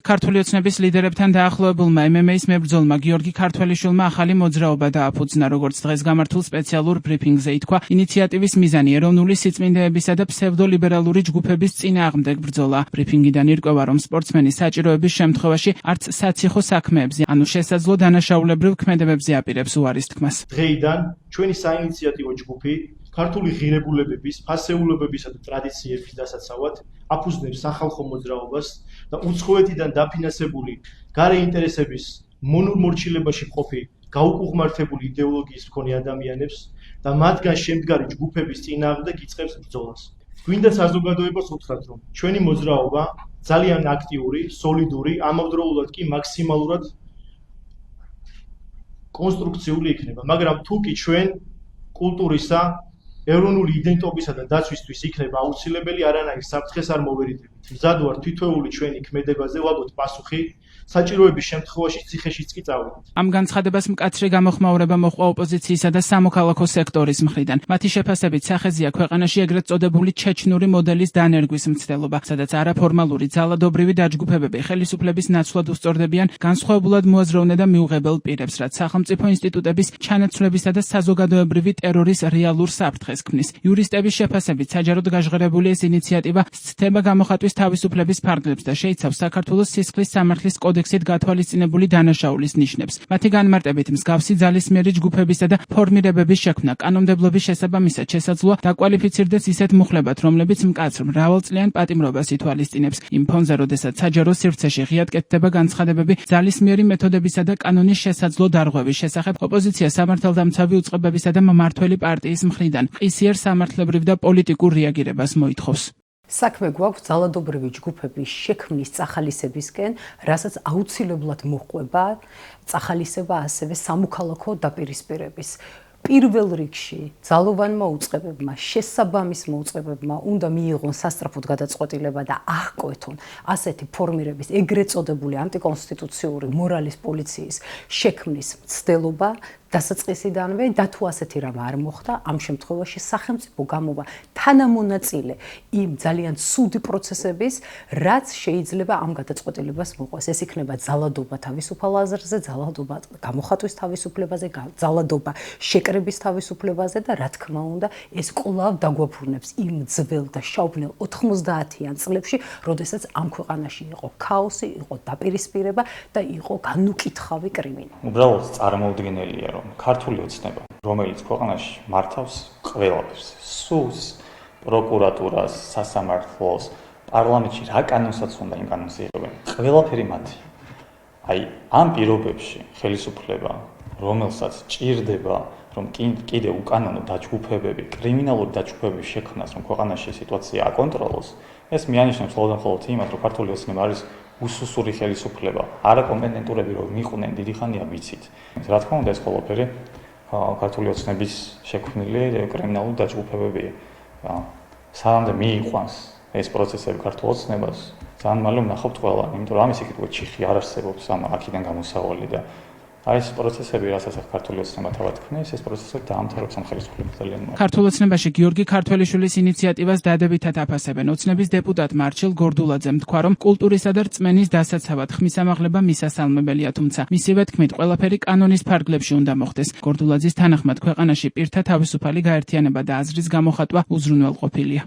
ქართული ოცნების ლიდერებთან დაახლოებულმა MMA-ის მებრძოლმა გიორგი ქართველიშვილმა ახალი მოძრაობა დააფუძნა, როგორც დღეს გამართულ სპეციალურ ბრიფინგზე ითქვა, ინიციატივის მიზანი ეროვნული სიწმინდეებისა და ფსევდოლიბერალური ჯგუფების წინააღმდეგ ბრძოლა. ბრიფინგიდან ირკვევა, რომ სპორტსმენი საჭიროების შემთხვევაში არც საციხო საქმეებზე, ანუ შესაძლო დანაშაულებრივ ქმედებებზე აპირებს უარის თქმას. დღეიდან ჩვენი საინიციატივო ჯგუფი ქართული ღირებულებების, ფასეულობებისა და ტრადიციების დასაცავად აფუძნებს სახალხო მოძრაობას და უცხოეთიდან დაფინანსებული გარე ინტერესების მონურმორჩილებაში მყოფი გაუკუღმართებული იდეოლოგიის მქონე ადამიანებს და მათგან შემდგარი ჯგუფების წინააღმდეგ იწყებს ბრძოლას. გვინდა საზოგადოებას უთხრათ, რომ ჩვენი მოძრაობა ძალიან აქტიური, სოლიდური, ამავდროულად კი მაქსიმალურად კონსტრუქციული იქნება, მაგრამ თუ კი ჩვენ კულტურისა, ეროვნული იდენტობისა და დაცვისთვის იქნება აუცილებელი, არანაირ საფრთხეს არ მოვერიდებით. მზად ვარ თითოეული ჩვენი ქმედებაზე ვაგოთ პასუხი, საჭიროების შემთხვევაში ციხეშიც კი წავიდეთ. ამ განცხადებას მკაცრი გამოხმაურება მოჰყვა ოპოზიციისა და სამოქალაქო სექტორის მხრიდან. მათი შეფასებით სახეზეა ქვეყანაში ეგრეთ წოდებული ჩეჩნური მოდელის დანერგვის მცდელობა, სადაც არაფორმალური ძალადობრივი დაჯგუფებები ხელისუფლების ნაცვლად უსწორდებიან განსხვავებულად მოაზროვნე და მიუღებელ პირებს, რაც სახელმწიფო ინსტიტუტების ჩანაცვლებისა და საზოგადოებრივი ტერორის რეალურ საფრთხეს ქმნის. იურისტების შეფასებით საჯაროდ გაჟღერებული ეს ინიციატივა სცდება გამოხატვის თავისუფლების ფარგლებს და შეიცავს საქართველოს სისხლის სამართლის კოდექსით გათვალისწინებული დანაშაულის ნიშნებს. მათი განმარტებით მსგავსი ძალისმიერი ჯგუფებისა და ფორმირებების შექმნა კანონმდებლობის შესაბამისად შესაძლოა დაკვალიფიცირდეს ისეთ მუხლებად, რომლებიც მკაცრ მრავალწლიან პატიმრობას ითვალისწინებს. იმ ფონზე, როდესაც საჯარო სივრცეში ღიად კეთდება განცხადებები ძალისმიერი მეთოდებისა და კანონის შესაძლო დარღვევის შესახებ, ოპოზიცია სამართალდამცავი უწყებებისა და მმართველი პარტიის მხრიდან ყისიერ სამართლებრივ და პოლიტიკურ რეაგირებას მოითხოვს. საქმე გვაქვს ძალადობრივი ჯგუფების შექმნის წახალისებისკენ, რასაც აუცილებლად მოჰყვება წახალისება ასევე სამოქალაქო დაპირისპირების. პირველ რიგში ძალოვანმა უწყებებმა, შესაბამის მოუწყებებმა უნდა მიიღონ სასწრაფოდ გადაწყვეტილება და აღკვეთონ ასეთი ფორმირების ეგრეთ წოდებული ანტიკონსტიტუციური მორალის პოლიციის შექმნის მცდელობა დასაწყისიდანვე და თუ ასეთი რამ არ მოხდა, ამ შემთხვევაში სახელმწიფო გამოვა თანამონაწილე იმ ძალიან ცუდი პროცესების, რაც შეიძლება ამ გადაწყვეტილებას მოყვეს. ეს იქნება ძალადობა თავისუფალ აზრზე, ძალადობა გამოხატვის თავისუფლებაზე, ძალადობა შეკრების თავისუფლებაზე და რა თქმა უნდა, ეს კვლავ დაგვაფრუნებს იმ ძველ და შავბნელ 90-იან წლებში, როდესაც ამ ქვეყანაში იყო ქაოსი, იყო დაპირისპირება და იყო განუკითხავი კრიმინალი. უბრალოდ წარმოუდგენელია, რომ ქართული ოცნება, რომელიც ქვეყანაში მართავს ყველაფერს, სულს, პროკურატურას, სასამართლოს, პარლამენტში რა კანონსაც უნდა იმ კანონს იღებენ, ყველაფერი მათი. აი, ამ პირობებში ხელისუფლება, რომელსაც ჭირდება, რომ კიდე უკანონო დაჯგუფებები, კრიმინალური დაჯგუფებების შექმნას, რომ ქვეყანაში სიტუაცია აკონტროლოს, ეს მიანიშნებს მხოლოდ იმას, რომ ქართული ოცნება არის უსუსური ხელისუფლება, არაკომპეტენტურები რომ მიყვნენ დიდი ხანია ვიცით. რა თქმა უნდა, ეს ყველაფერი ქართული ოცნების შექმნილი კრიმინალური დაჯგუფებებია. სანამ მიიყვანს ეს პროცესები ქართულ ოცნებას, ძალიან მალე ვნახავთ ყველა, იმიტომ რომ ამის იქით ჩიხი არ არსებობს ამ აქედან გამოსავალი და აი ეს პროცესები, რასაც ქართული ოცნება თავად ქმნის, ეს პროცესები დაამთავრებს ამ ხელისუფლებას ძალიან მალე. ქართულ ოცნებაში გიორგი ქართველიშვილის ინიციატივას დადებითად აფასებენ. ოცნების დეპუტატ მარჩილ გორდულაძემ თქვა, რომ კულტურისა და რწმენის დასაცავად ხმის ამაღლება მისასალმებელია, თუმცა მისივე თქმით, ყველაფერი კანონის ფარგლებში უნდა მოხდეს. გორდულაძის თანახმად ქვეყანაში პირთა თავისუფალი გაერთიანება და აზრის გამოხატვა უზრუნველყოფილია.